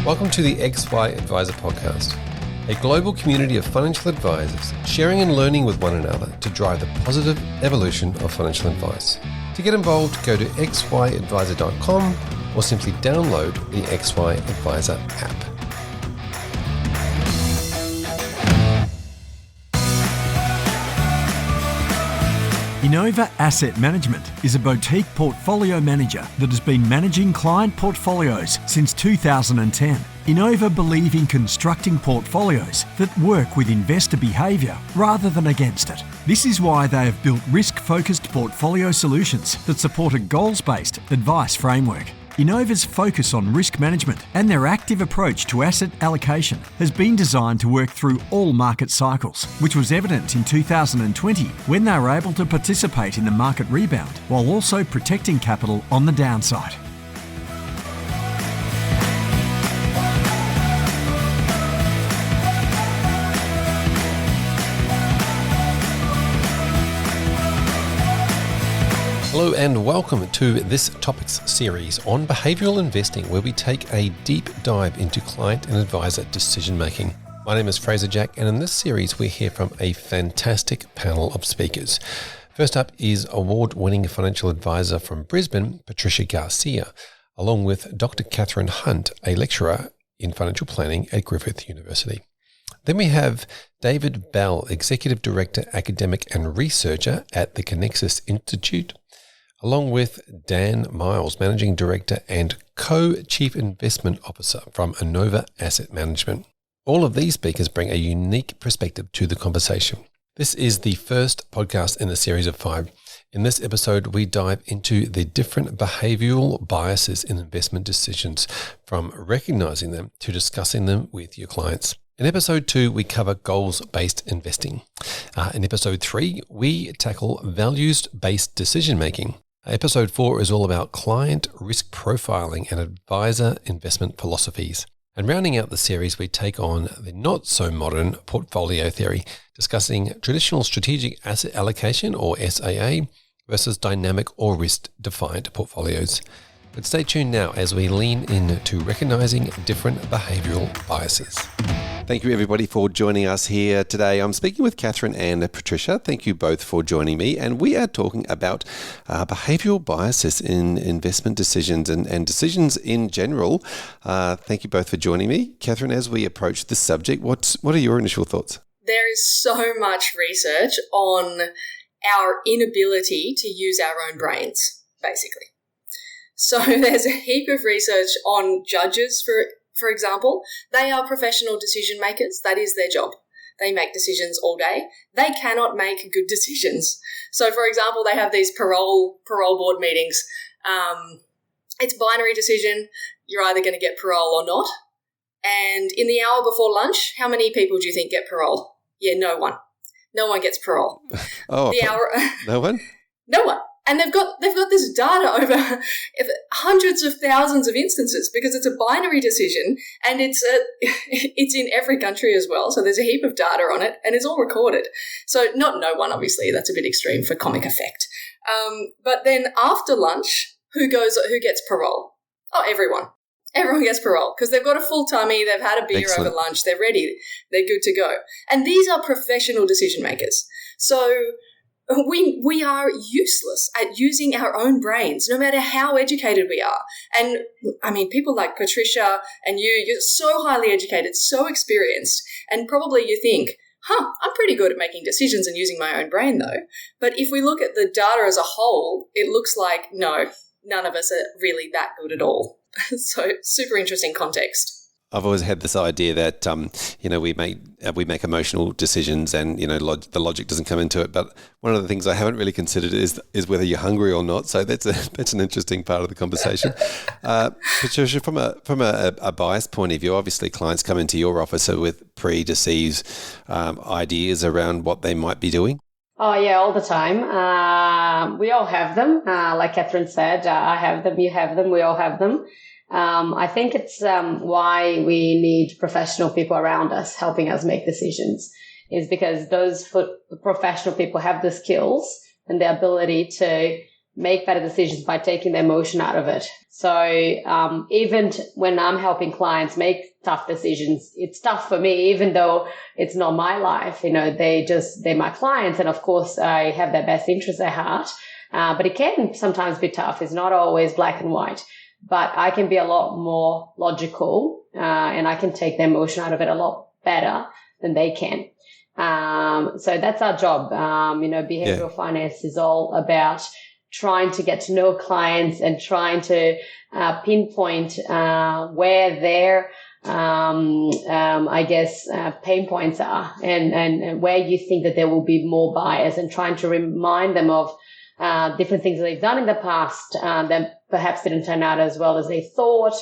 Welcome to the XY Advisor Podcast, a global community of financial advisors sharing and learning with one another to drive the positive evolution of financial advice. To get involved, go to xyadvisor.com or simply download the XY Advisor app. Innova Asset Management is a boutique portfolio manager that has been managing client portfolios since 2010. Innova believe in constructing portfolios that work with investor behaviour rather than against it. This is why they have built risk-focused portfolio solutions that support a goals-based advice framework. Innova's focus on risk management and their active approach to asset allocation has been designed to work through all market cycles, which was evident in 2020 when they were able to participate in the market rebound while also protecting capital on the downside. Hello and welcome to this topics series on behavioural investing, where we take a deep dive into client and advisor decision making. My name is Fraser Jack, and in this series we hear from a fantastic panel of speakers. First up is award-winning financial advisor from Brisbane, Patricia Garcia, along with Dr. Catherine Hunt, a lecturer in financial planning at Griffith University. Then we have David Bell, Executive Director, Academic and Researcher at the Connexus Institute, along with Dan Miles, Managing Director and Co-Chief Investment Officer from Innova Asset Management. All of these speakers bring a unique perspective to the conversation. This is the first podcast in a series of 5. In this episode, we dive into the different behavioural biases in investment decisions, from recognizing them to discussing them with your clients. In episode 2, we cover goals-based investing. In episode 3, we tackle values-based decision-making. Episode 4 is all about client risk profiling and advisor investment philosophies. And rounding out the series, we take on the not-so-modern portfolio theory, discussing traditional strategic asset allocation, or SAA, versus dynamic or risk-defined portfolios. But stay tuned now as we lean into recognizing different behavioural biases. Thank you, everybody, for joining us here today. I'm speaking with Catherine and Patricia. Thank you both for joining me. And we are talking about behavioural biases in investment decisions and decisions in general. Thank you both for joining me. Catherine, as we approach this subject, what are your initial thoughts? There is so much research on our inability to use our own brains, basically. So there's a heap of research on judges, for example. They are professional decision makers. That is their job. They make decisions all day. They cannot make good decisions. So, for example, they have these parole board meetings. It's binary decision. You're either going to get parole or not. And in the hour before lunch, how many people do you think get parole? Yeah, no one. No one gets parole. No one? No one. And they've got this data over hundreds of thousands of instances, because it's a binary decision and it's in every country as well. So there's a heap of data on it and it's all recorded. So not no one, obviously, that's a bit extreme for comic effect. But then after lunch, who gets parole? Oh, everyone. Everyone gets parole because they've got a full tummy, they've had a beer Excellent. over lunch, they're ready, they're good to go. And these are professional decision makers. So we are useless at using our own brains, no matter how educated we are. And I mean, people like Patricia and you're so highly educated, so experienced, and probably you think, I'm pretty good at making decisions and using my own brain though. But if we look at the data as a whole, it looks like, no, none of us are really that good at all. So super interesting context. I've always had this idea that we make emotional decisions, and the logic doesn't come into it. But one of the things I haven't really considered is whether you're hungry or not. So that's an interesting part of the conversation. Patricia, from a bias point of view, obviously clients come into your office with preconceived ideas around what they might be doing. Oh, yeah, all the time. We all have them. Like Catherine said, I have them, you have them, we all have them. I think it's why we need professional people around us helping us make decisions, is because those professional people have the skills and the ability to make better decisions by taking the emotion out of it. So even when I'm helping clients make tough decisions, it's tough for me, even though it's not my life. They're my clients. And of course, I have their best interests at heart. But it can sometimes be tough. It's not always black and white. But I can be a lot more logical and I can take the emotion out of it a lot better than they can. So that's our job. Behavioral finance is all about trying to get to know clients and trying to pinpoint where their pain points are and where you think that there will be more bias, and trying to remind them of different things that they've done in the past that perhaps didn't turn out as well as they thought,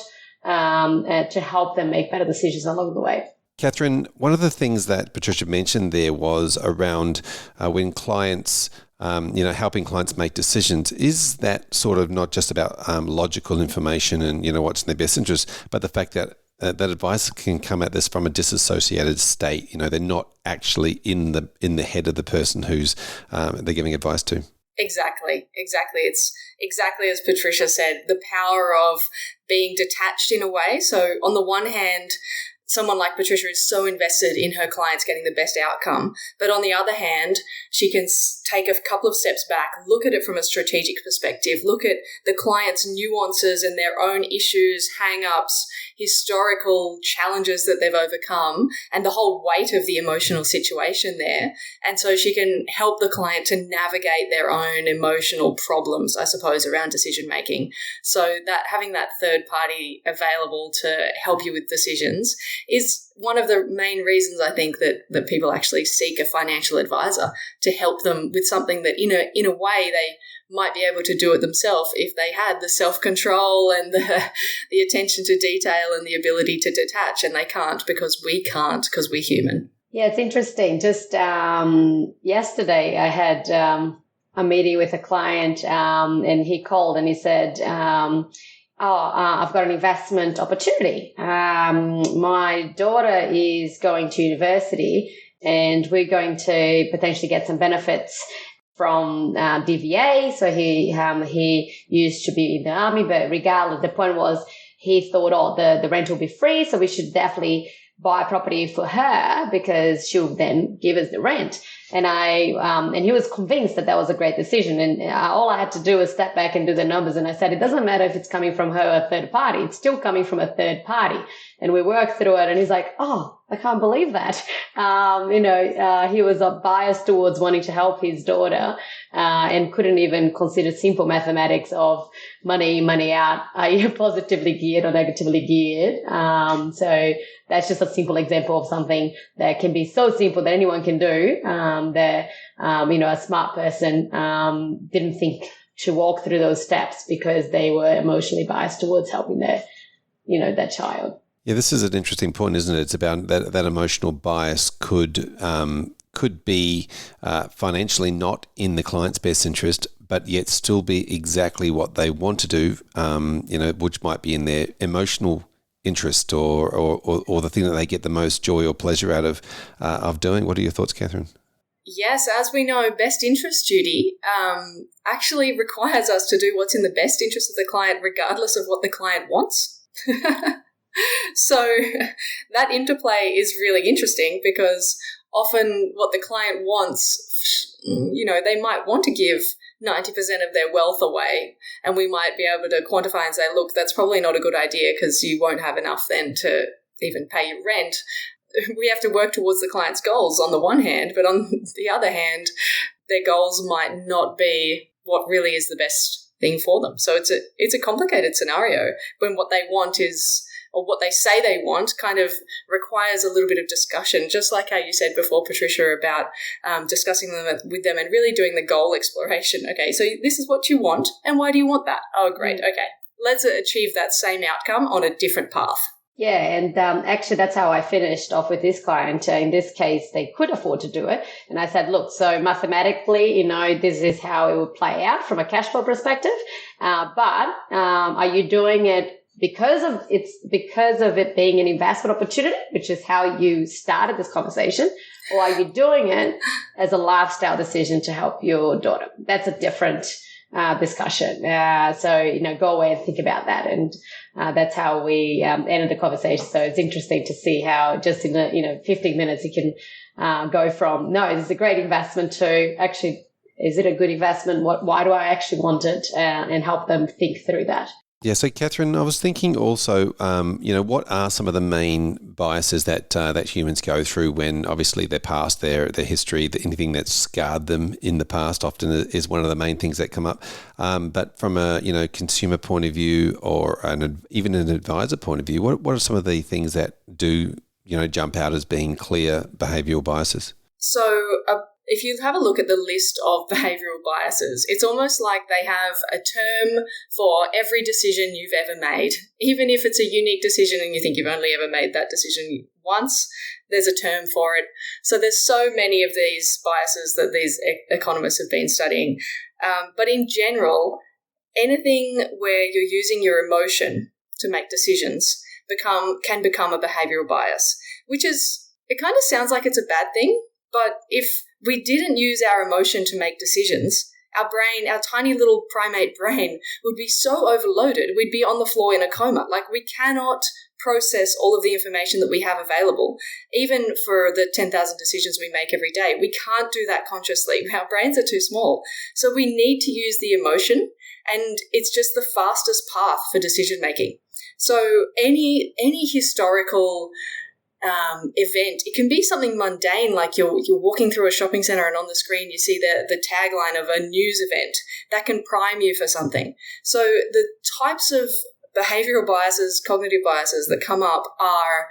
to help them make better decisions along the way. Catherine, one of the things that Patricia mentioned there was around when clients, helping clients make decisions. Is that sort of not just about logical information and, what's in their best interest, but the fact that that advice can come at this from a disassociated state? They're not actually in the head of the person who's they're giving advice to. Exactly. It's exactly as Patricia said, the power of being detached in a way. So on the one hand, someone like Patricia is so invested in her clients getting the best outcome. But on the other hand, she can take a couple of steps back, look at it from a strategic perspective, look at the client's nuances and their own issues, hang-ups, historical challenges that they've overcome, and the whole weight of the emotional situation there. And so she can help the client to navigate their own emotional problems, I suppose, around decision-making. So that having that third party available to help you with decisions is one of the main reasons I think that people actually seek a financial advisor, to help them with something that in a way they might be able to do it themselves if they had the self-control and the attention to detail and the ability to detach, and they can't because we're human. Yeah, it's interesting. Just yesterday I had a meeting with a client and he called and he said, I've got an investment opportunity. My daughter is going to university and we're going to potentially get some benefits from DVA. So he used to be in the army, but regardless, the point was he thought, the rent will be free, so we should definitely buy a property for her because she'll then give us the rent. And he was convinced that was a great decision. And all I had to do was step back and do the numbers. And I said, it doesn't matter if it's coming from her or a third party. It's still coming from a third party. And we worked through it. And he's like, oh, I can't believe that. He was biased towards wanting to help his daughter and couldn't even consider simple mathematics of money out. Are you positively geared or negatively geared? So that's just a simple example of something that can be so simple that anyone can do. That a smart person didn't think to walk through those steps because they were emotionally biased towards helping their child. Yeah, this is an interesting point, isn't it? It's about that emotional bias could be financially not in the client's best interest, but yet still be exactly what they want to do, which might be in their emotional interest or the thing that they get the most joy or pleasure out of doing. What are your thoughts, Catherine? Yes, as we know, best interest duty actually requires us to do what's in the best interest of the client, regardless of what the client wants. So that interplay is really interesting because often what the client wants, they might want to give 90% of their wealth away, and we might be able to quantify and say, look, that's probably not a good idea because you won't have enough then to even pay your rent. We have to work towards the client's goals on the one hand, but on the other hand, their goals might not be what really is the best thing for them. So it's a complicated scenario when what they want is, or what they say they want, kind of requires a little bit of discussion, just like how you said before, Patricia, about discussing them with them and really doing the goal exploration. Okay, so this is what you want, and why do you want that? Oh, great. Okay, let's achieve that same outcome on a different path. Yeah, and actually that's how I finished off with this client. In this case, they could afford to do it. And I said, look, so mathematically, this is how it would play out from a cash flow perspective. But are you doing it because of it being an investment opportunity, which is how you started this conversation, or are you doing it as a lifestyle decision to help your daughter? That's a different discussion. So, go away and think about that. And that's how we ended the conversation. So it's interesting to see how just in 15 minutes you can go from, no, this is a great investment to actually, is it a good investment? Why do I actually want it? And help them think through that. Yeah, so Catherine, I was thinking also, what are some of the main biases that humans go through when obviously their past, their history, anything that's scarred them in the past often is one of the main things that come up. But from a consumer point of view or even an advisor point of view, what are some of the things that do jump out as being clear behavioural biases? So if you have a look at the list of behavioural biases, it's almost like they have a term for every decision you've ever made. Even if it's a unique decision and you think you've only ever made that decision once, there's a term for it. So there's so many of these biases that these economists have been studying. But in general, anything where you're using your emotion to make decisions can become a behavioural bias, which is, it kind of sounds like it's a bad thing. But if we didn't use our emotion to make decisions, our brain, our tiny little primate brain, would be so overloaded, we'd be on the floor in a coma. Like, we cannot process all of the information that we have available. Even for the 10,000 decisions we make every day, we can't do that consciously. Our brains are too small. So we need to use the emotion, and it's just the fastest path for decision making. So any historical event, it can be something mundane, like you're walking through a shopping center and on the screen you see the tagline of a news event that can prime you for something. So the types of behavioral biases, cognitive biases that come up are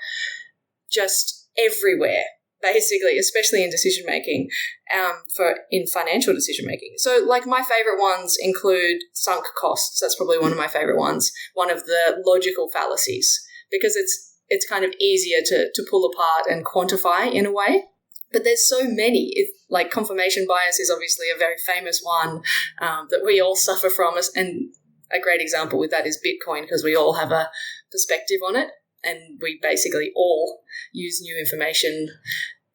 just everywhere, basically, especially in decision making, in financial decision making. So, like, my favorite ones include sunk costs. That's probably one of my favorite ones. One of the logical fallacies, because it's kind of easier to pull apart and quantify in a way. But there's so many. Like, confirmation bias is obviously a very famous one that we all suffer from. And a great example with that is Bitcoin, because we all have a perspective on it, and we basically all use new information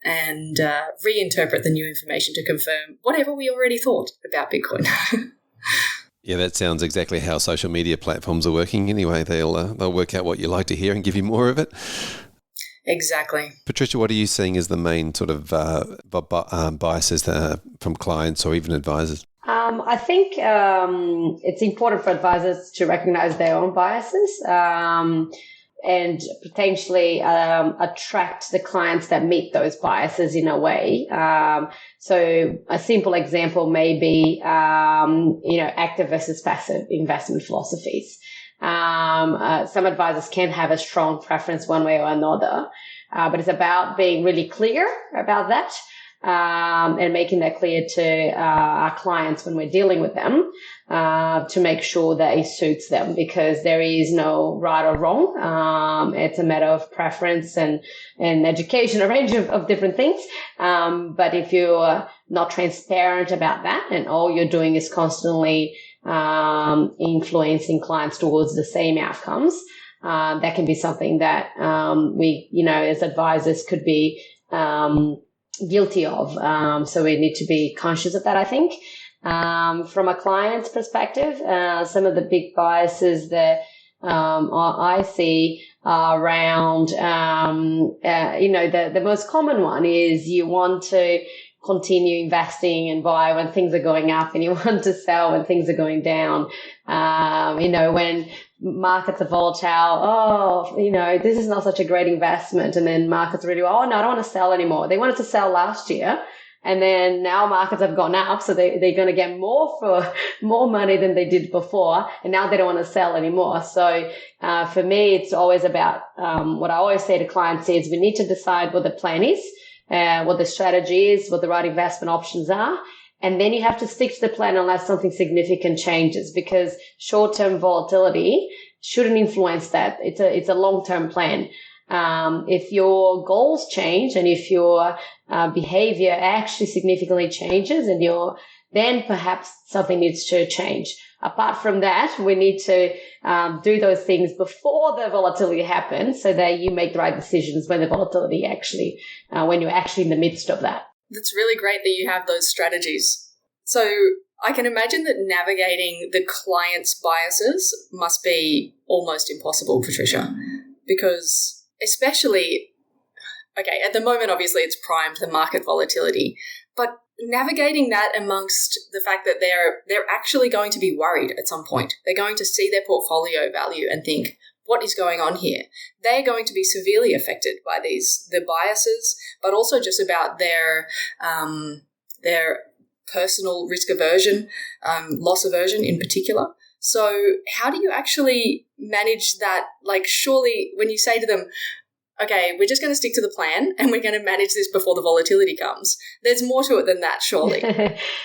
and reinterpret the new information to confirm whatever we already thought about Bitcoin. Yeah, that sounds exactly how social media platforms are working anyway. They'll work out what you like to hear and give you more of it. Exactly. Patricia, what are you seeing as the main sort of biases from clients or even advisors? I think it's important for advisors to recognize their own biases and potentially attract the clients that meet those biases in a way. So a simple example may be, active versus passive investment philosophies. Some advisors can have a strong preference one way or another, but it's about being really clear about that. And making that clear to our clients when we're dealing with them, to make sure that it suits them, because there is no right or wrong. It's a matter of preference and education, a range of different things. But if you're not transparent about that and all you're doing is constantly influencing clients towards the same outcomes, that can be something that we, as advisors could be guilty of. So we need to be conscious of that, I think. From a client's perspective, some of the big biases that I see are around, the most common one is you want to continue investing and buy when things are going up, and you want to sell when things are going down. When markets are volatile, this is not such a great investment. And then markets really, no, I don't want to sell anymore. They wanted to sell last year, and then now markets have gone up, so they're going to get more money than they did before, and now they don't want to sell anymore. So for me, it's always about what I always say to clients is we need to decide what the plan is, what the strategy is, what the right investment options are. And then you have to stick to the plan unless something significant changes, because short-term volatility shouldn't influence that. It's a long-term plan. If your goals change and if your behavior actually significantly changes, and then perhaps something needs to change. Apart from that, we need to do those things before the volatility happens, so that you make the right decisions when the volatility when you're actually in the midst of that. That's really great that you have those strategies. So I can imagine that navigating the client's biases must be almost impossible, Patricia, because especially, okay, at the moment, obviously it's primed, the market volatility, but navigating that amongst the fact that they're actually going to be worried at some point. They're going to see their portfolio value and think, what is going on here? They're going to be severely affected by the biases, but also just about their personal risk aversion, loss aversion in particular. So how do you actually manage that? Like, surely when you say to them, okay, we're just going to stick to the plan and we're going to manage this before the volatility comes, there's more to it than that, surely.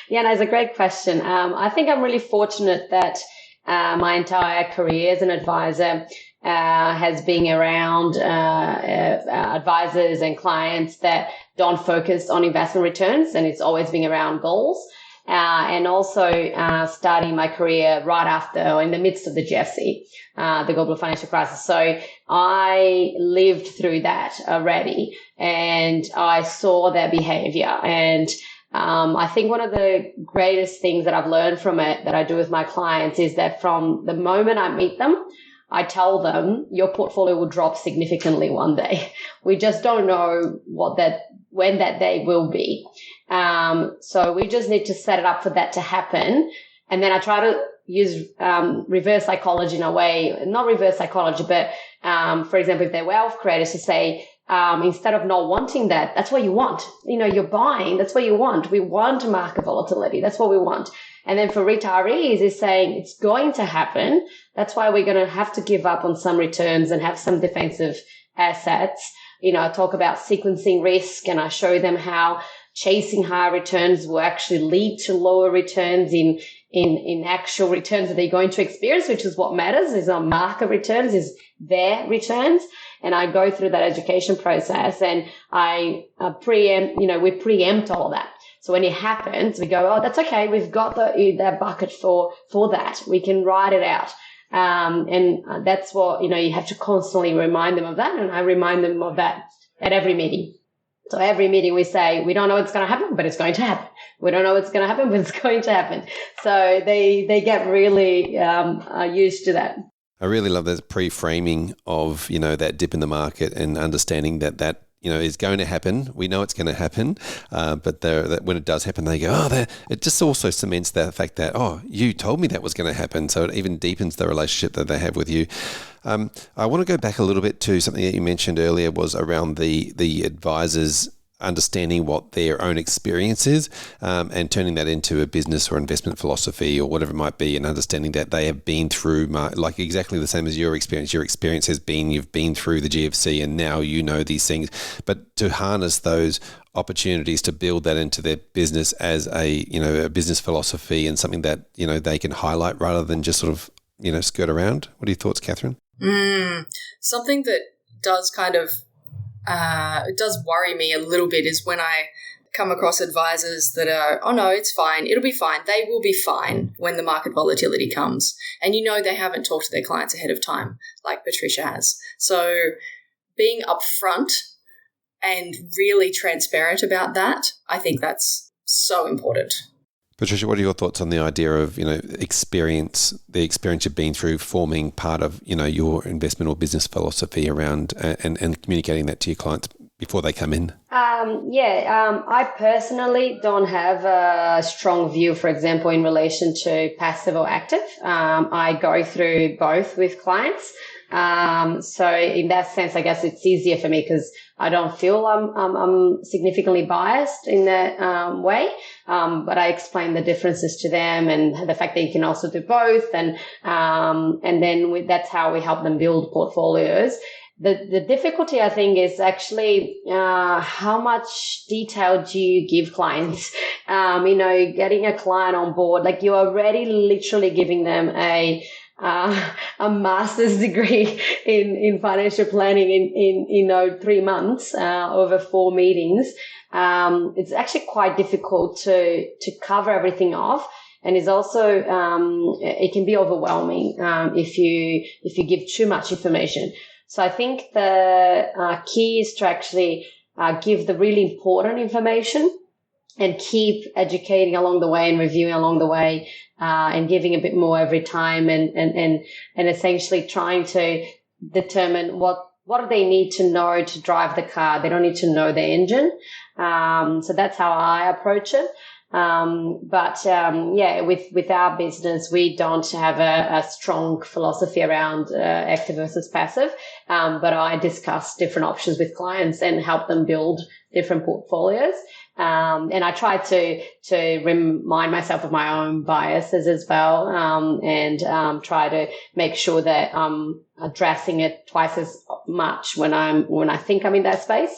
Yeah, no, it's a great question. I think I'm really fortunate that my entire career as an advisor has been around advisors and clients that don't focus on investment returns, and it's always been around goals. And also starting my career right after or in the midst of the GFC, the global financial crisis. So I lived through that already, and I saw their behavior. And I think one of the greatest things that I've learned from it that I do with my clients is that from the moment I meet them, I tell them your portfolio will drop significantly one day. We just don't know when that day will be. So we just need to set it up for that to happen. And then I try to use reverse psychology in a way, not reverse psychology, but for example, if they're wealth creators, to say, instead of not wanting that, that's what you want. You're buying, that's what you want. We want market volatility. That's what we want. And then for retirees, is saying it's going to happen. That's why we're going to have to give up on some returns and have some defensive assets. I talk about sequencing risk, and I show them how chasing higher returns will actually lead to lower returns in actual returns that they're going to experience, which is what matters, is not market returns, is their returns. And I go through that education process, and I we preempt all that. So when it happens, we go, oh, that's okay. We've got that bucket for that. We can write it out. And that's what, you have to constantly remind them of that. And I remind them of that at every meeting. So every meeting we say, we don't know what's going to happen, but it's going to happen. We don't know what's going to happen, but it's going to happen. So they get really used to that. I really love that pre-framing of, that dip in the market and understanding that is going to happen. We know it's going to happen, but that when it does happen, they go, it just also cements that fact that, you told me that was going to happen. So it even deepens the relationship that they have with you. I want to go back a little bit to something that you mentioned earlier, was around the advisors understanding what their own experience is, and turning that into a business or investment philosophy or whatever it might be, and understanding that they have been through like exactly the same as your experience. Your experience has been, you've been through the GFC and now you know these things, but to harness those opportunities to build that into their business as a business philosophy and something that, they can highlight rather than just sort of, skirt around. What are your thoughts, Catherine? Something that does kind of it does worry me a little bit is when I come across advisors that are, oh no, it's fine, it'll be fine, they will be fine when the market volatility comes. And they haven't talked to their clients ahead of time like Patricia has. So being upfront and really transparent about that, I think that's so important. Patricia, what are your thoughts on the idea of, the experience you've been through forming part of, your investment or business philosophy around and communicating that to your clients before they come in? I personally don't have a strong view, for example, in relation to passive or active. I go through both with clients. So in that sense, I guess it's easier for me because I don't feel I'm significantly biased in that way. But I explain the differences to them and the fact that you can also do both. And then that's how we help them build portfolios. The difficulty, I think, is actually how much detail do you give clients? Getting a client on board, like you're already literally giving them a master's degree in financial planning in 3 months over 4 meetings. It's actually quite difficult to cover everything off. And it's also, it can be overwhelming if you give too much information. So I think the key is to actually give the really important information and keep educating along the way and reviewing along the way, and giving a bit more every time, and essentially trying to determine what do they need to know to drive the car. They don't need to know the engine. So that's how I approach it. With our business, we don't have a strong philosophy around active versus passive. But I discuss different options with clients and help them build different portfolios. And I try to remind myself of my own biases as well, and try to make sure that I'm addressing it twice as much when I think I'm in that space,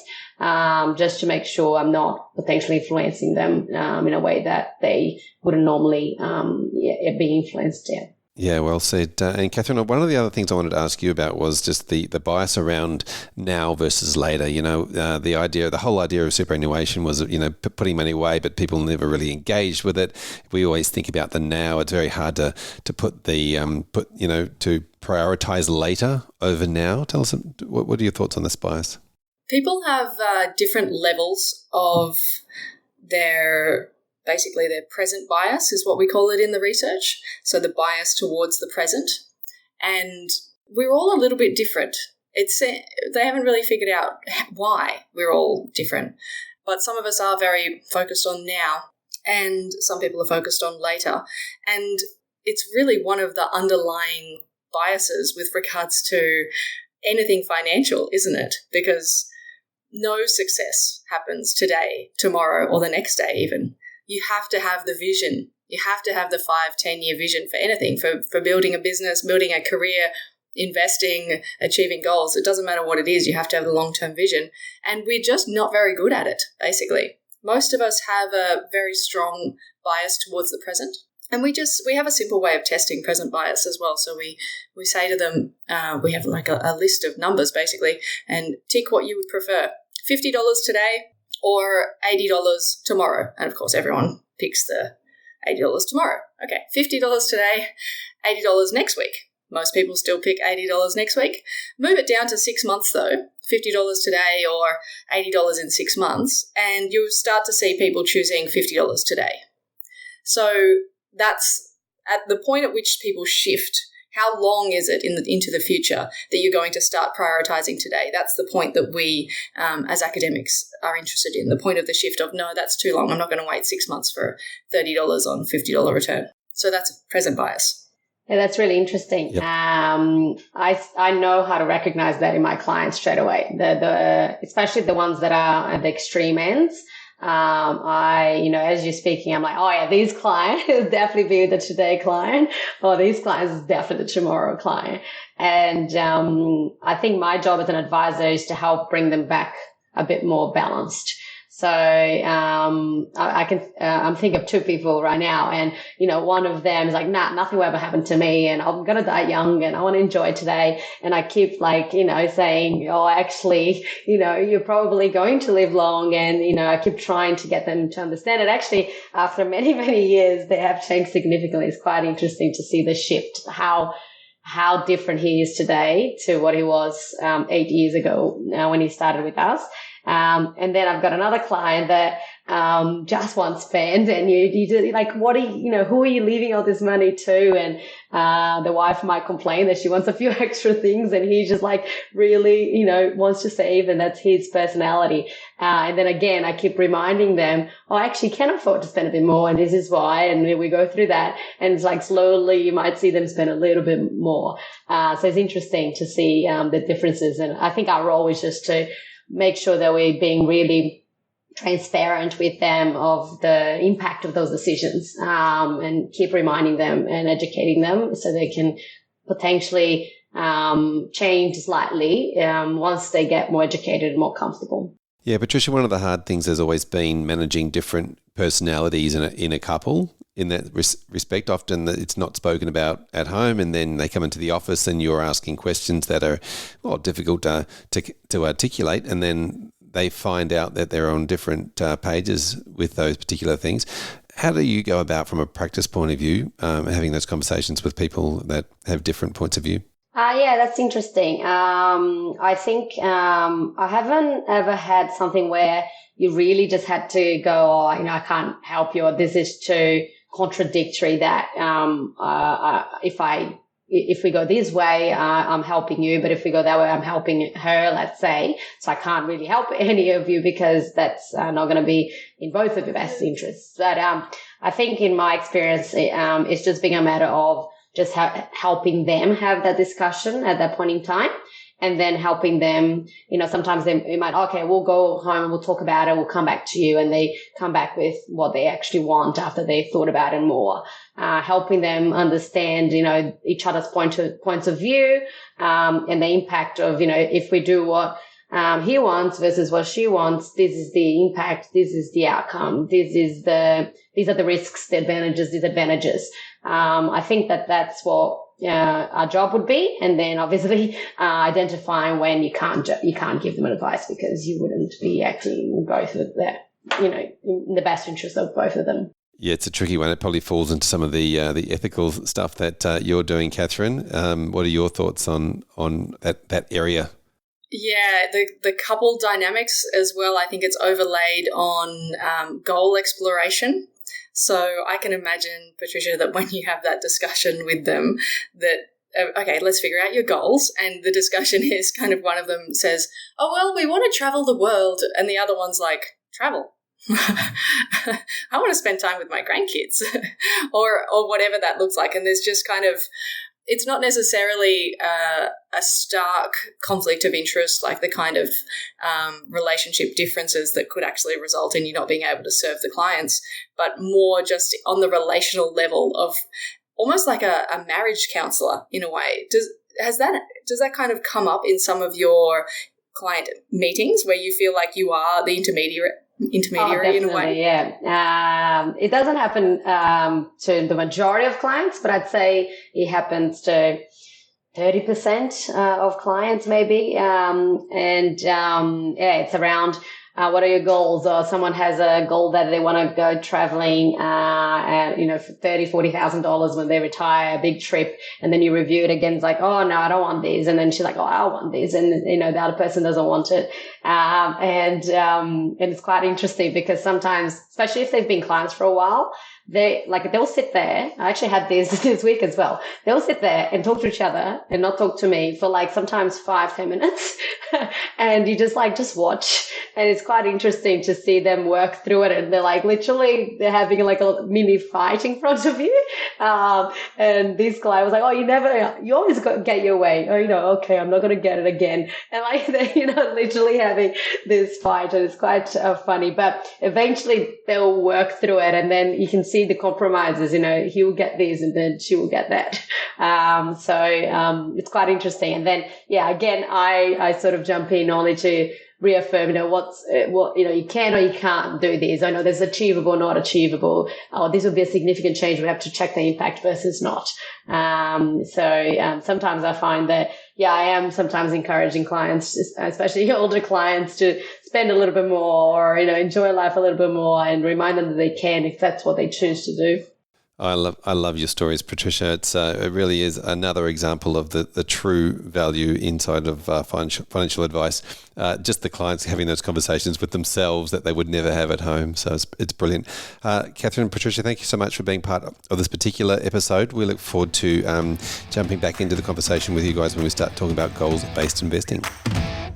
just to make sure I'm not potentially influencing them in a way that they wouldn't normally be influenced in. Yeah, well said. And Catherine, one of the other things I wanted to ask you about was just the bias around now versus later. You know, the whole idea of superannuation was, you know, putting money away, but people never really engaged with it. We always think about the now. It's very hard to put to prioritize later over now. Tell us, what are your thoughts on this bias? People have different levels of their present bias is what we call it in the research. So the bias towards the present. And we're all a little bit different. They haven't really figured out why we're all different. But some of us are very focused on now, and some people are focused on later. And it's really one of the underlying biases with regards to anything financial, isn't it? Because no success happens today, tomorrow, or the next day even. You have to have the vision. You have to have the 5-10-year vision for anything, for building a business, building a career, investing, achieving goals. It doesn't matter what it is. You have to have the long-term vision. And we're just not very good at it, basically. Most of us have a very strong bias towards the present. And we have a simple way of testing present bias as well. So we say to them, we have like a list of numbers, basically, and tick what you would prefer. $50 today, or $80 tomorrow. And of course, everyone picks the $80 tomorrow. Okay, $50 today, $80 next week. Most people still pick $80 next week. Move it down to 6 months though, $50 today or $80 in 6 months, and you'll start to see people choosing $50 today. So that's at the point at which people shift. How long is it into the future that you're going to start prioritizing today? That's the point that we, as academics, are interested in. The point of the shift of, no, that's too long. I'm not going to wait 6 months for $30 on $50 return. So that's present bias. Yeah, that's really interesting. Yep. I know how to recognize that in my clients straight away. Especially the ones that are at the extreme ends. As you're speaking, I'm like, oh yeah, these clients is definitely be the today client, or these clients is definitely the tomorrow client. And I think my job as an advisor is to help bring them back a bit more balanced. So I'm thinking of two people right now, and one of them is like, nothing will ever happen to me, and I'm gonna die young, and I want to enjoy today. And I keep saying, oh, actually, you're probably going to live long, and I keep trying to get them to understand it. Actually, after many, many years, they have changed significantly. It's quite interesting to see the shift, how different he is today to what he was 8 years ago when he started with us. And then I've got another client that just wants spend, and you do like, who are you leaving all this money to? And the wife might complain that she wants a few extra things, and he just really wants to save, and that's his personality. And then again, I keep reminding them, oh, I actually can afford to spend a bit more, and this is why. And we go through that, and it's slowly you might see them spend a little bit more. So it's interesting to see the differences, and I think our role is just to make sure that we're being really transparent with them of the impact of those decisions, and keep reminding them and educating them so they can potentially change slightly once they get more educated and more comfortable. Yeah, Patricia, one of the hard things has always been managing different personalities in a couple. In that respect, often it's not spoken about at home, and then they come into the office and you're asking questions that are difficult to articulate, and then they find out that they're on different pages with those particular things. How do you go about, from a practice point of view, having those conversations with people that have different points of view? Yeah, that's interesting. I think I haven't ever had something where you really just had to go, oh, I can't help you, or this is too contradictory that if we go this way, I'm helping you, but if we go that way, I'm helping her, let's say. So I can't really help any of you because that's not going to be in both of your best interests. But I think in my experience, it's just being a matter of just helping them have that discussion at that point in time, and then helping them, sometimes they might, okay, we'll go home and we'll talk about it. We'll come back to you. And they come back with what they actually want after they've thought about it more, helping them understand, each other's points of view, and the impact of, if we do what he wants versus what she wants, this is the impact, this is the outcome, these are the risks, the advantages, disadvantages. I think that's what our job would be, and then obviously identifying when you can't give them advice because you wouldn't be acting in both of that, in the best interest of both of them. Yeah, it's a tricky one. It probably falls into some of the ethical stuff that you're doing, Catherine. What are your thoughts on that area? Yeah, the couple dynamics as well. I think it's overlaid on goal exploration. So I can imagine, Patricia, that when you have that discussion with them, that, okay, let's figure out your goals. And the discussion is kind of, one of them says, oh, well, we want to travel the world. And the other one's like, travel. I want to spend time with my grandkids or whatever that looks like. And there's just kind of, it's not necessarily a stark conflict of interest, like the kind of relationship differences that could actually result in you not being able to serve the clients, but more just on the relational level of almost like a marriage counselor in a way. Does that kind of come up in some of your client meetings where you feel like you are the intermediary in a way? Yeah. It doesn't happen to the majority of clients, but I'd say it happens to 30% of clients maybe. It's around what are your goals? Or someone has a goal that they want to go traveling, for $30,000, $40,000 when they retire, a big trip, and then you review it again. It's like, oh no, I don't want these, and then she's like, oh, I want these, and the other person doesn't want it, and it's quite interesting because sometimes, especially if they've been clients for a while, they'll sit there. I actually had this week as well. They'll sit there and talk to each other and not talk to me for sometimes 5-10 minutes. And you just watch. And it's quite interesting to see them work through it. And they're they're having a mini fight in front of you. And this guy was like, oh, you always get your way. Oh, okay, I'm not going to get it again. And they're, literally having this fight. And it's quite funny, but eventually they'll work through it. And then you can see the compromises, he will get this and then she will get that. It's quite interesting. And then, again, I sort of jump in only to reaffirm, you can or you can't do this. I know there's achievable, not achievable. Oh, this would be a significant change. We have to check the impact versus not. Sometimes I find that, I am sometimes encouraging clients, especially older clients, to spend a little bit more or, enjoy life a little bit more and remind them that they can if that's what they choose to do. I love your stories, Patricia. It really is another example of the true value inside of financial advice. Just the clients having those conversations with themselves that they would never have at home. So it's brilliant. Catherine and Patricia, thank you so much for being part of this particular episode. We look forward to jumping back into the conversation with you guys when we start talking about goals-based investing.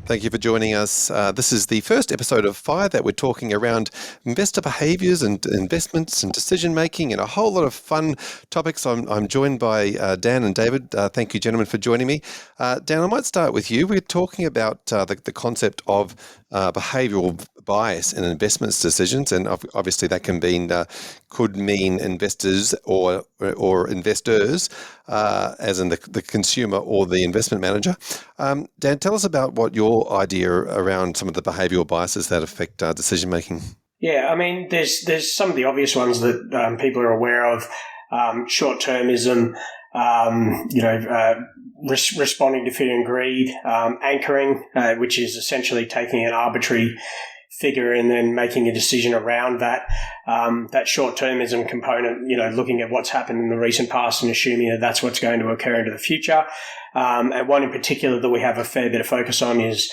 Thank you for joining us. This is the first episode of 5 that we're talking around investor behaviours and investments and decision-making and a whole lot of fun topics. I'm joined by Dan and David. Thank you, gentlemen, for joining me. Dan, I might start with you. We're talking about the concept of behavioural bias in investments decisions, and obviously that could mean investors or investors, as in the consumer or the investment manager. Dan, tell us about what your idea around some of the behavioural biases that affect decision making. Yeah, I mean, there's some of the obvious ones that people are aware of. Short-termism, responding to fear and greed, anchoring, which is essentially taking an arbitrary figure and then making a decision around that. That short-termism component, looking at what's happened in the recent past and assuming that that's what's going to occur into the future. And one in particular that we have a fair bit of focus on is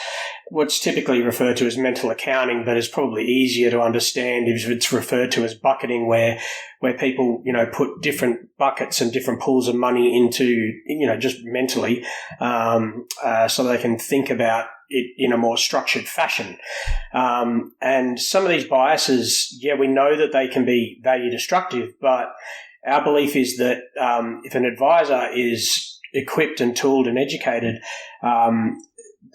what's typically referred to as mental accounting, but is probably easier to understand if it's referred to as bucketing, where people, put different buckets and different pools of money into, just mentally, so they can think about it in a more structured fashion. And some of these biases, we know that they can be value destructive, but our belief is that if an advisor is equipped and tooled and educated,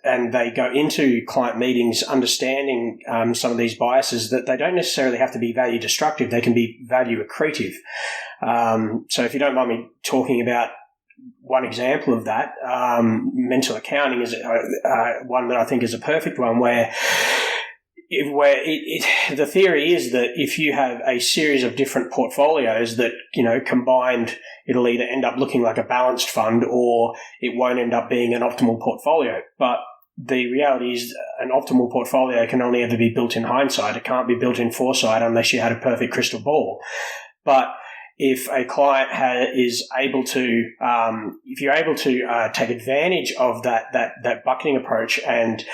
and they go into client meetings understanding some of these biases, that they don't necessarily have to be value destructive, they can be value accretive. So if you don't mind me talking about one example of that, mental accounting is one that I think is a perfect one, where the theory is that if you have a series of different portfolios that, combined, it'll either end up looking like a balanced fund or it won't end up being an optimal portfolio. But the reality is an optimal portfolio can only ever be built in hindsight. It can't be built in foresight unless you had a perfect crystal ball. But if a client is able to, if you're able to take advantage of that bucketing approach and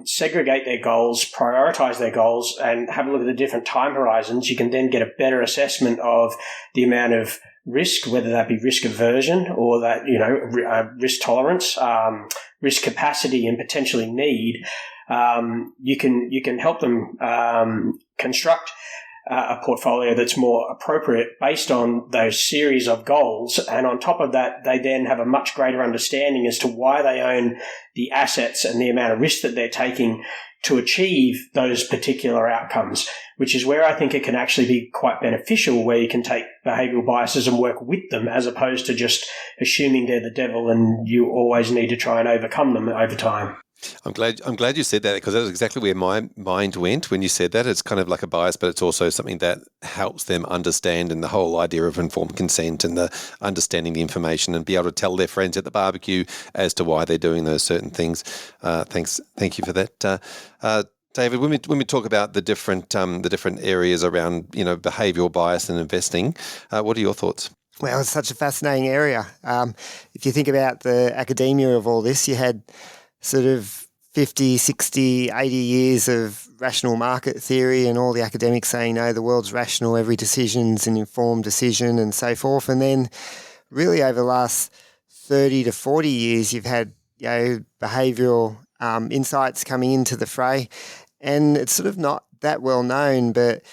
segregate their goals, prioritize their goals, and have a look at the different time horizons, you can then get a better assessment of the amount of risk, whether that be risk aversion or that, risk tolerance, risk capacity, and potentially need. You can help them construct a portfolio that's more appropriate based on those series of goals. And on top of that, they then have a much greater understanding as to why they own the assets and the amount of risk that they're taking to achieve those particular outcomes, which is where I think it can actually be quite beneficial, where you can take behavioural biases and work with them as opposed to just assuming they're the devil and you always need to try and overcome them over time. I'm glad you said that, because that was exactly where my mind went when you said that. It's kind of like a bias, but it's also something that helps them understand, and the whole idea of informed consent and the understanding the information and be able to tell their friends at the barbecue as to why they're doing those certain things. Thank you for that. David, when we talk about the different areas around behavioural bias and investing, what are your thoughts? Well, it's such a fascinating area. If you think about the academia of all this, you had sort of 50, 60, 80 years of rational market theory and all the academics saying, no, the world's rational, every decision's an informed decision and so forth. And then really over the last 30 to 40 years, you've had behavioural insights coming into the fray. And it's sort of not that well known, but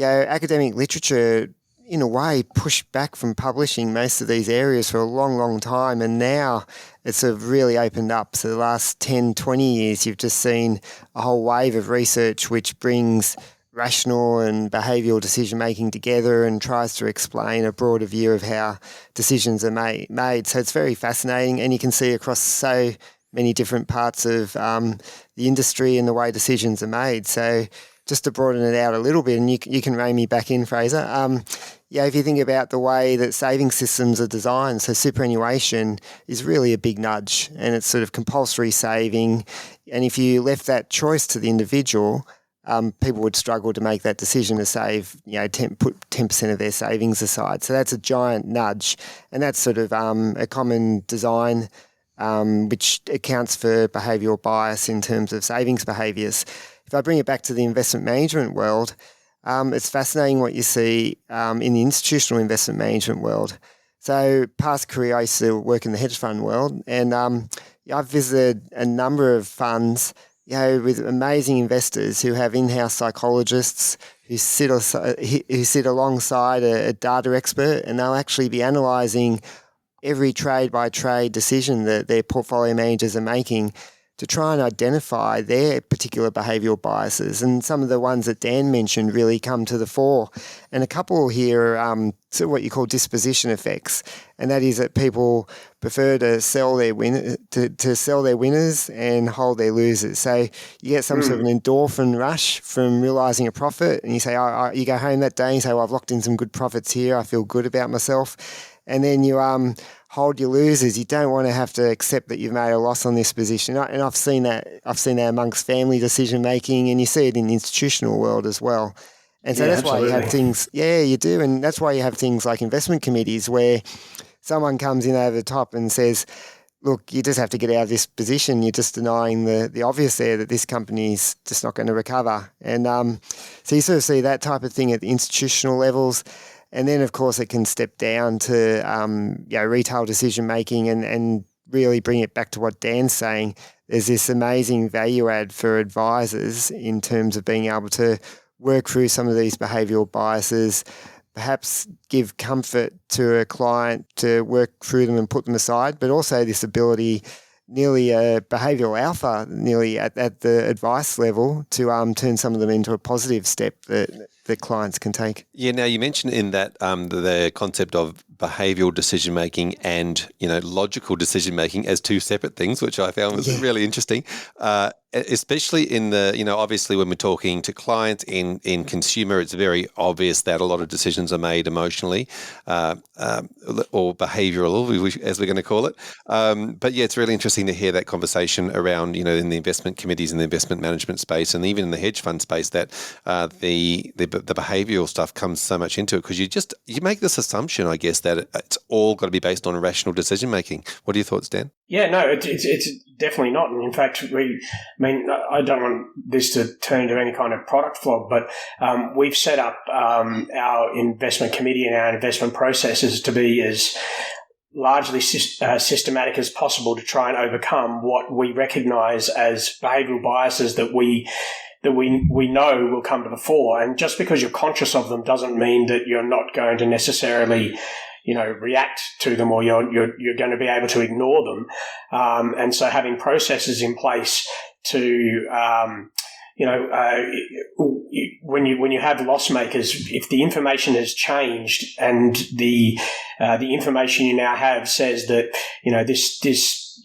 academic literature in a way pushed back from publishing most of these areas for a long, long time. And now it's sort of really opened up. So the last 10, 20 years, you've just seen a whole wave of research which brings rational and behavioural decision-making together and tries to explain a broader view of how decisions are made. So it's very fascinating, and you can see across so many different parts of the industry and the way decisions are made. So just to broaden it out a little bit, and you can rein me back in, Fraser. If you think about the way that saving systems are designed, so superannuation is really a big nudge, and it's sort of compulsory saving. And if you left that choice to the individual, people would struggle to make that decision to save, put 10% of their savings aside. So that's a giant nudge, and that's sort of a common design which accounts for behavioural bias in terms of savings behaviours. If I bring it back to the investment management world, it's fascinating what you see in the institutional investment management world. So past career, I used to work in the hedge fund world, and I've visited a number of funds, with amazing investors who have in-house psychologists who sit alongside a data expert, and they'll actually be analysing every trade-by-trade decision that their portfolio managers are making to try and identify their particular behavioural biases. And some of the ones that Dan mentioned really come to the fore. And a couple here are sort of what you call disposition effects, and that is that people prefer to sell their sell their winners and hold their losers. So you get some sort of an endorphin rush from realising a profit, and you say, you go home that day and you say, well, I've locked in some good profits here, I feel good about myself. And then you hold your losers. You don't want to have to accept that you've made a loss on this position. And I've seen that amongst family decision making, and you see it in the institutional world as well. And so that's absolutely. why you have things, you do. And that's why you have things like investment committees where someone comes in over the top and says, look, you just have to get out of this position. You're just denying the obvious there that this company's just not going to recover. And so you sort of see that type of thing at the institutional levels. And then, of course, it can step down to retail decision making and really bring it back to what Dan's saying. There's this amazing value add for advisors in terms of being able to work through some of these behavioural biases, perhaps give comfort to a client to work through them and put them aside, but also this ability, nearly a behavioural alpha, nearly at the advice level, to turn some of them into a positive step that clients can take. Yeah, now you mentioned in that the concept of behavioural decision making and logical decision making as two separate things, which I found was really interesting. Especially in the, obviously when we're talking to clients in consumer, it's very obvious that a lot of decisions are made emotionally or behavioural, as we're going to call it. But yeah, it's really interesting to hear that conversation around, in the investment committees and the investment management space, and even in the hedge fund space, that the behavioural stuff comes so much into it, because you make this assumption, I guess, that it's all got to be based on rational decision making. What are your thoughts, Dan? Yeah, no, it's definitely not. And in fact, I don't want this to turn into any kind of product flog, but we've set up our investment committee and our investment processes to be as largely systematic as possible to try and overcome what we recognise as behavioural biases that we know will come to the fore. And just because you're conscious of them doesn't mean that you're not going to necessarily react to them, or you're going to be able to ignore them. And so having processes in place to, when you have loss makers, if the information has changed and the information you now have says that,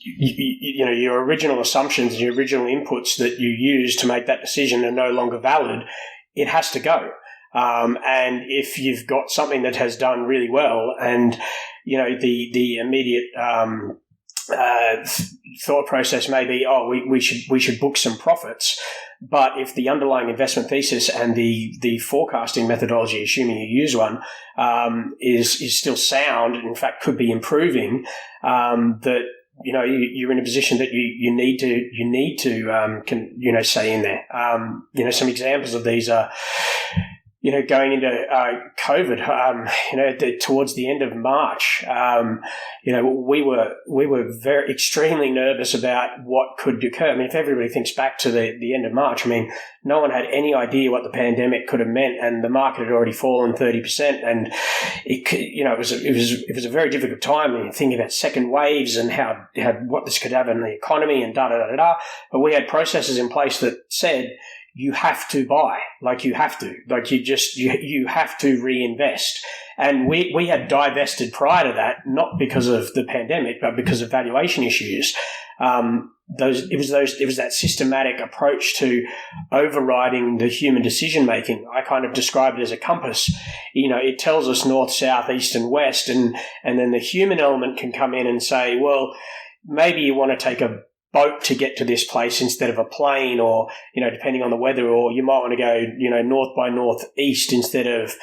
your original assumptions and your original inputs that you used to make that decision are no longer valid, it has to go. And if you've got something that has done really well, and the immediate thought process may be, we should book some profits, but if the underlying investment thesis and the forecasting methodology, assuming you use one, is still sound, and in fact could be improving, that you're in a position that you need to stay in there. Some examples of these are, going into COVID, towards the end of March, we were very extremely nervous about what could occur. I mean, if everybody thinks back to the end of March, no one had any idea what the pandemic could have meant, and the market had already fallen 30%, and it was a very difficult time. When you think about second waves and how what this could have in the economy and But we had processes in place that said, you have to buy, you have to reinvest. And we had divested prior to that, not because of the pandemic, but because of valuation issues. It was that systematic approach to overriding the human decision making. I kind of describe it as a compass. It tells us north, south, east, and west, and then the human element can come in and say, well, maybe you want to take a boat to get to this place instead of a plane, or, depending on the weather, or you might want to go, north by northeast instead of,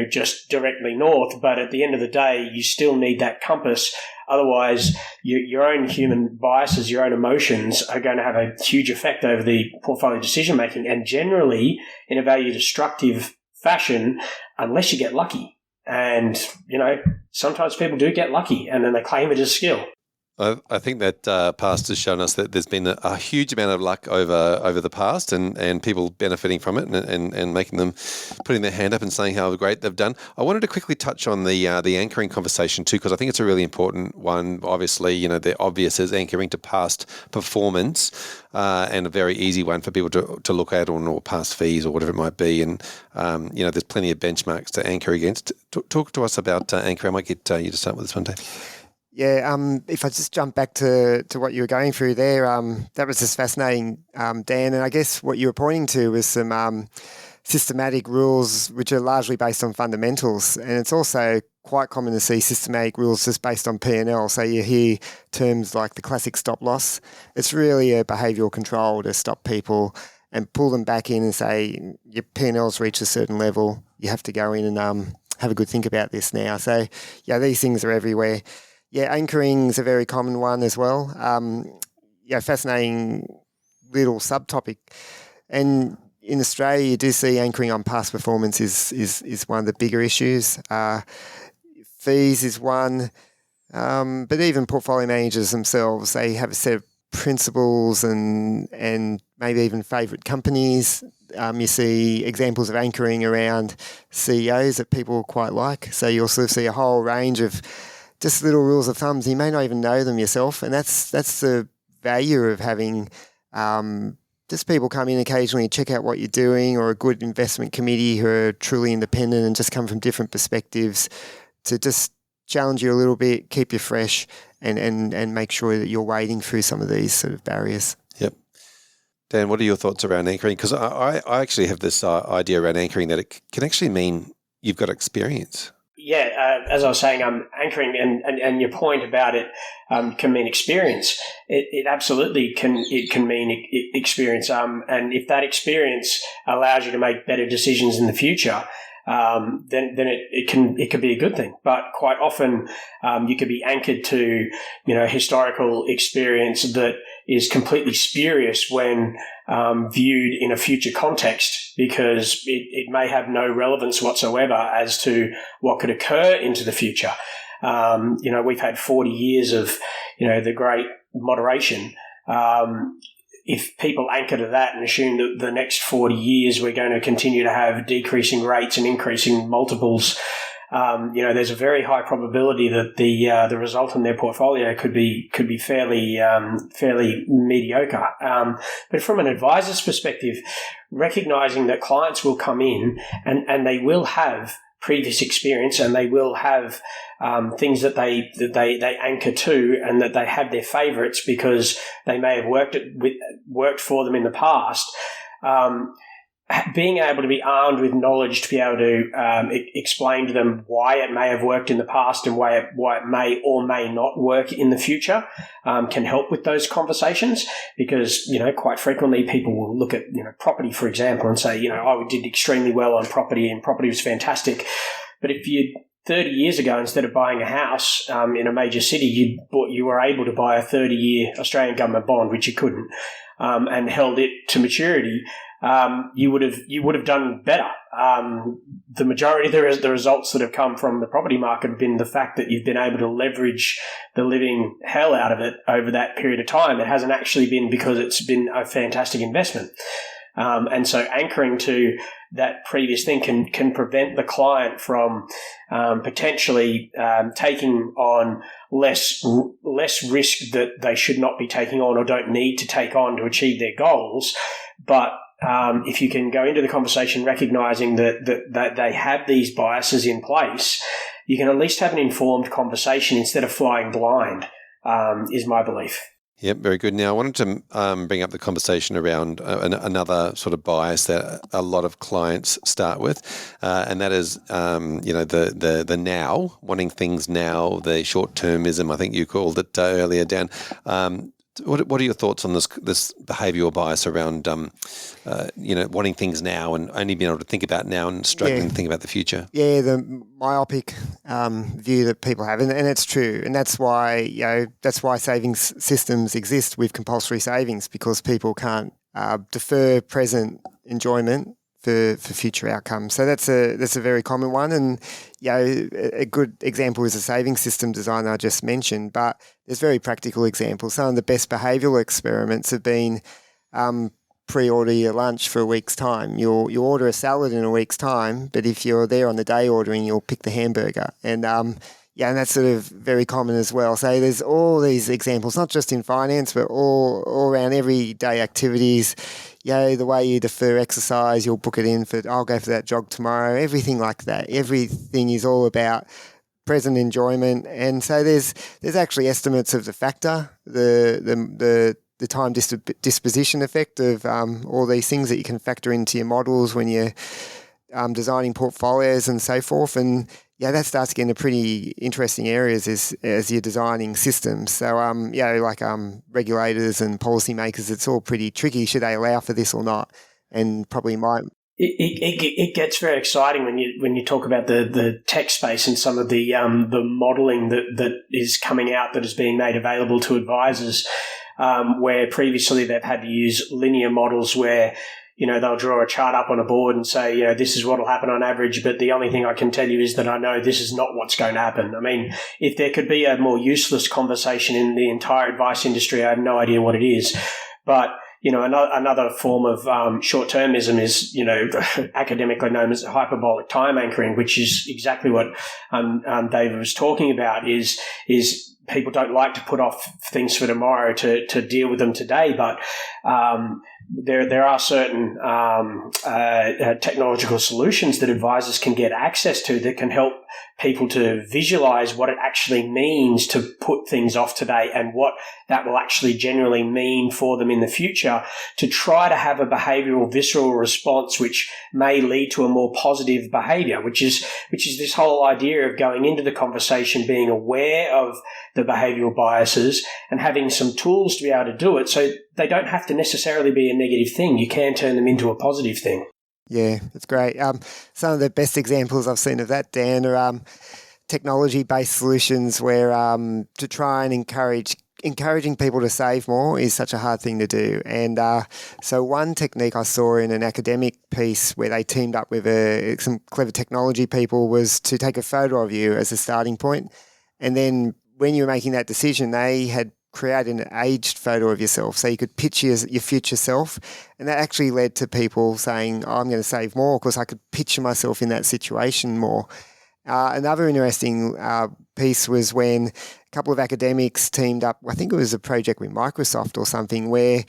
just directly north. But at the end of the day, you still need that compass. Otherwise, your own human biases, your own emotions are going to have a huge effect over the portfolio decision making, and generally in a value destructive fashion, unless you get lucky. And, sometimes people do get lucky and then they claim it as skill. I think that past has shown us that there's been a huge amount of luck over the past, and people benefiting from it and making them, putting their hand up and saying how great they've done. I wanted to quickly touch on the anchoring conversation too, because I think it's a really important one. Obviously, the obvious is anchoring to past performance, and a very easy one for people to look at, or past fees or whatever it might be. And there's plenty of benchmarks to anchor against. Talk to us about anchor. I might get you to start with this one, Dave. Yeah, if I just jump back to what you were going through there, that was just fascinating, Dan. And I guess what you were pointing to was some systematic rules which are largely based on fundamentals. And it's also quite common to see systematic rules just based on P&L. So you hear terms like the classic stop loss. It's really a behavioural control to stop people and pull them back in and say, your P&L's reached a certain level. You have to go in and have a good think about this now. So, yeah, these things are everywhere. Yeah, anchoring is a very common one as well. Fascinating little subtopic. And in Australia, you do see anchoring on past performance is one of the bigger issues. Fees is one, but even portfolio managers themselves, they have a set of principles and maybe even favourite companies. You see examples of anchoring around CEOs that people quite like. So you also see a whole range of just little rules of thumbs. You may not even know them yourself, and that's the value of having just people come in occasionally, check out what you're doing, or a good investment committee who are truly independent and just come from different perspectives to just challenge you a little bit, keep you fresh, and make sure that you're wading through some of these sort of barriers. Yep. Dan, what are your thoughts around anchoring? Because I actually have this idea around anchoring that it can actually mean you've got experience. Yeah, as I was saying, anchoring and your point about it can mean experience. It absolutely can mean experience. And if that experience allows you to make better decisions in the future, then it can be a good thing. But quite often, you could be anchored to, historical experience that is completely spurious when viewed in a future context, because it may have no relevance whatsoever as to what could occur into the future. We've had 40 years of, the great moderation. If people anchor to that and assume that the next 40 years we're going to continue to have decreasing rates and increasing multiples, there's a very high probability that the result in their portfolio could be fairly mediocre. But from an advisor's perspective, recognizing that clients will come in and they will have previous experience and they will have things that they anchor to, and that they have their favourites because they may have worked for them in the past. Being able to be armed with knowledge to be able to explain to them why it may have worked in the past and why it may or may not work in the future can help with those conversations, because, quite frequently people will look at, property, for example, and say, we did extremely well on property and property was fantastic. But if you 30 years ago, instead of buying a house in a major city, you were able to buy a 30-year Australian government bond, which you couldn't, and held it to maturity, you would have done better. The majority of the results that have come from the property market have been the fact that you've been able to leverage the living hell out of it over that period of time. It hasn't actually been because it's been a fantastic investment. And so anchoring to that previous thing can prevent the client from potentially taking on less risk that they should not be taking on or don't need to take on to achieve their goals. But if you can go into the conversation recognizing that they have these biases in place, you can at least have an informed conversation instead of flying blind, is my belief. Yep, very good. Now, I wanted to bring up the conversation around another sort of bias that a lot of clients start with, and that is, the now, wanting things now, the short-termism, I think you called it earlier, Dan. What are your thoughts on this behavioural bias around, wanting things now and only being able to think about now and struggling to think about the future? Yeah, the myopic view that people have, and it's true, and that's why savings systems exist with compulsory savings, because people can't defer present enjoyment for future outcomes. So that's a very common one, and a good example is a savings system design I just mentioned. But there's very practical examples. Some of the best behavioural experiments have been pre-order your lunch for a week's time. You'll order a salad in a week's time, but if you're there on the day ordering, you'll pick the hamburger. And and that's sort of very common as well. So there's all these examples, not just in finance, but all around everyday activities. The way you defer exercise, you'll book it in for, I'll go for that jog tomorrow, everything like that. Everything is all about present enjoyment. And so there's actually estimates of the factor, the time disposition effect of all these things that you can factor into your models when you're designing portfolios and so forth. And that starts to get into pretty interesting areas as you're designing systems. So, regulators and policymakers, it's all pretty tricky. Should they allow for this or not? And probably might. It gets very exciting when you talk about the tech space and some of the modelling that is coming out that is being made available to advisors, where previously they've had to use linear models where they'll draw a chart up on a board and say, this is what will happen on average, but the only thing I can tell you is that I know this is not what's going to happen. I mean, if there could be a more useless conversation in the entire advice industry, I have no idea what it is. But another form of short-termism is, academically known as hyperbolic time anchoring, which is exactly what David was talking about. Is people don't like to put off things for tomorrow to deal with them today, but there are certain technological solutions that advisors can get access to that can help people to visualize what it actually means to put things off today and what that will actually generally mean for them in the future, to try to have a behavioral visceral response which may lead to a more positive behavior, which is this whole idea of going into the conversation being aware of the behavioral biases and having some tools to be able to do it, so they don't have to necessarily be a negative thing. You can turn them into a positive thing. Yeah, that's great. Some of the best examples I've seen of that, Dan, are technology-based solutions where to try and encouraging people to save more is such a hard thing to do. And so one technique I saw in an academic piece where they teamed up with some clever technology people was to take a photo of you as a starting point. And then when you were making that decision, they had created an aged photo of yourself so you could picture your future self. And that actually led to people saying, I'm going to save more because I could picture myself in that situation more. Another interesting piece was when a couple of academics teamed up, I think it was a project with Microsoft or something, where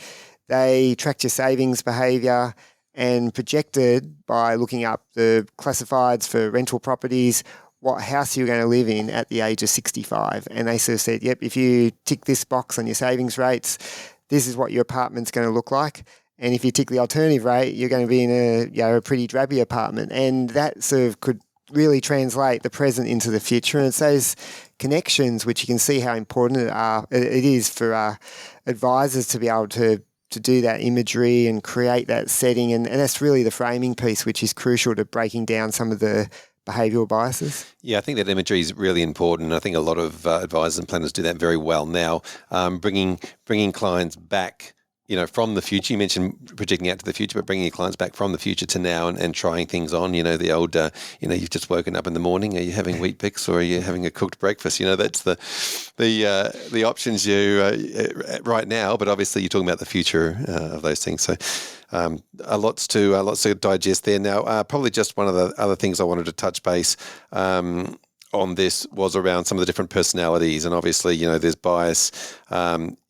they tracked your savings behaviour and projected by looking up the classifieds for rental properties what house you're going to live in at the age of 65. And they sort of said, yep, if you tick this box on your savings rates, this is what your apartment's going to look like. And if you tick the alternative rate, you're going to be in a pretty drabby apartment. And that sort of could really translate the present into the future. And it's those connections which you can see how important it is for advisors to be able to do that imagery and create that setting. And that's really the framing piece, which is crucial to breaking down some of the behavioural biases. Yeah, I think that imagery is really important. I think a lot of advisors and planners do that very well now, bringing clients back, from the future. You mentioned projecting out to the future, but bringing your clients back from the future to now and trying things on. The old, you've just woken up in the morning. Are you having Wheat Bix or are you having a cooked breakfast? That's the options right now. But obviously, you're talking about the future of those things. So. Lots to digest there. Now, probably just one of the other things I wanted to touch base on this was around some of the different personalities, and obviously, there's bias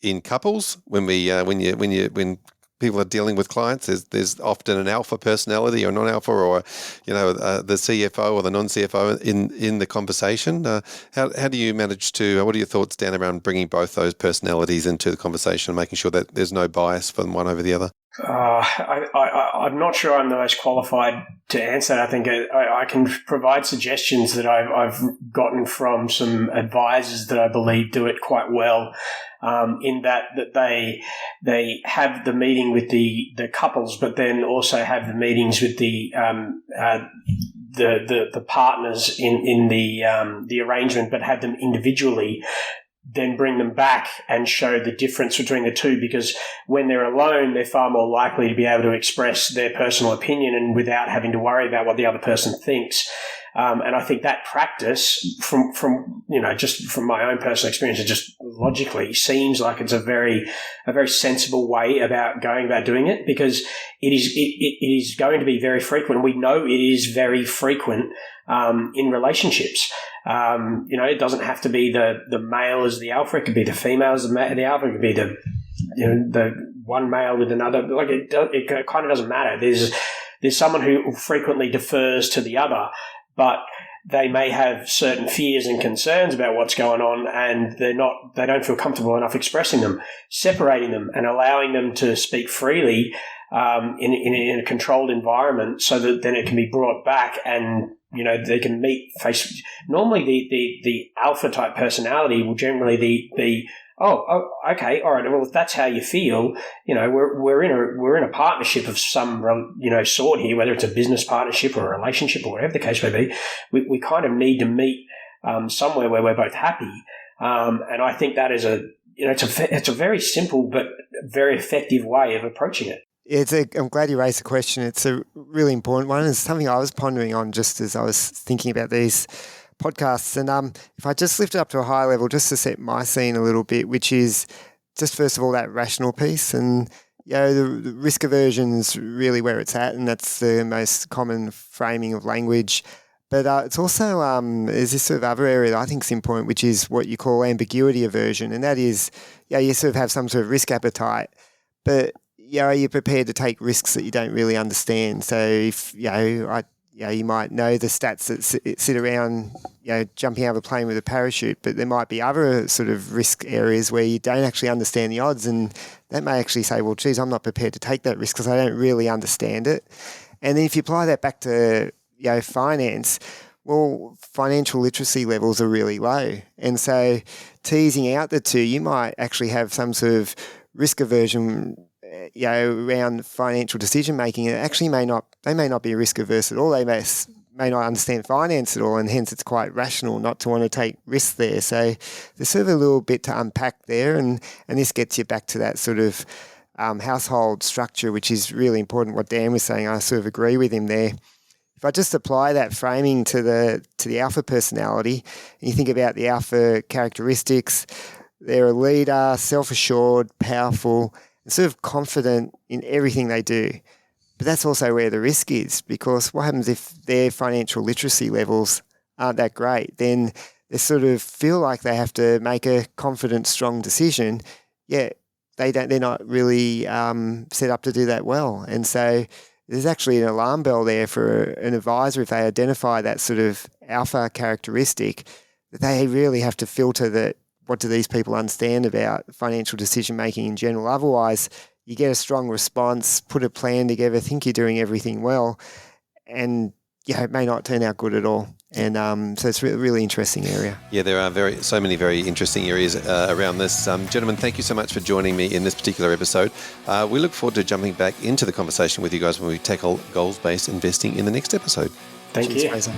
in couples when people are dealing with clients. There's often an alpha personality or non-alpha, or the CFO or the non-CFO in the conversation. How do you manage to? What are your thoughts, Dan, around bringing both those personalities into the conversation and making sure that there's no bias from one over the other? I'm not sure I'm the most qualified to answer. I think I can provide suggestions that I've gotten from some advisors that I believe do it quite well, in that they have the meeting with the couples, but then also have the meetings with the partners in the arrangement, but have them individually, then bring them back and show the difference between the two, because when they're alone, they're far more likely to be able to express their personal opinion and without having to worry about what the other person thinks. And I think that practice, from just from my own personal experience, it just logically seems like it's a very sensible way about going about doing it, because it is going to be very frequent. We know it is very frequent in relationships. It doesn't have to be the male as the alpha. It could be the female as the alpha. It could be the one male with another. Like it kind of doesn't matter. There's someone who frequently defers to the other, but they may have certain fears and concerns about what's going on, and they don't feel comfortable enough expressing them. Separating them and allowing them to speak freely in a controlled environment, so that then it can be brought back and they can meet face. Normally, the alpha type personality will generally be oh, okay, all right. Well, if that's how you feel, we're in a partnership of some sort here, whether it's a business partnership or a relationship or whatever the case may be. We kind of need to meet somewhere where we're both happy, and I think that is it's a very simple but very effective way of approaching it. I'm glad you raised the question. It's a really important one. It's something I was pondering on just as I was thinking about these podcasts. And if I just lift it up to a high level, just to set my scene a little bit, which is just first of all that rational piece. And the risk aversion is really where it's at, and that's the most common framing of language. But it's also there's this sort of other area that I think is important, which is what you call ambiguity aversion, and that is you sort of have some sort of risk appetite, but are you prepared to take risks that you don't really understand? So if you might know the stats that sit around jumping out of a plane with a parachute, but there might be other sort of risk areas where you don't actually understand the odds, and that may actually say, well, geez, I'm not prepared to take that risk because I don't really understand it. And then if you apply that back to finance, well, financial literacy levels are really low, and so teasing out the two, you might actually have some sort of risk aversion around financial decision making. It actually may not be risk averse at all. They may not understand finance at all, and hence it's quite rational not to want to take risks there. So there's sort of a little bit to unpack there, and this gets you back to that sort of household structure, which is really important. What Dan was saying, I sort of agree with him there. If I just apply that framing to the alpha personality, and you think about the alpha characteristics, they're a leader, self-assured, powerful, and sort of confident in everything they do. But that's also where the risk is, because what happens if their financial literacy levels aren't that great? Then they sort of feel like they have to make a confident, strong decision, yet they're not really set up to do that well. And so there's actually an alarm bell there for an advisor if they identify that sort of alpha characteristic, that they really have to filter that. What do these people understand about financial decision making in general? Otherwise, you get a strong response, put a plan together, think you're doing everything well, and it may not turn out good at all. And so it's a really interesting area. Yeah, there are so many very interesting areas around this. Gentlemen, thank you so much for joining me in this particular episode. We look forward to jumping back into the conversation with you guys when we tackle goals-based investing in the next episode. Thank you. Fraser.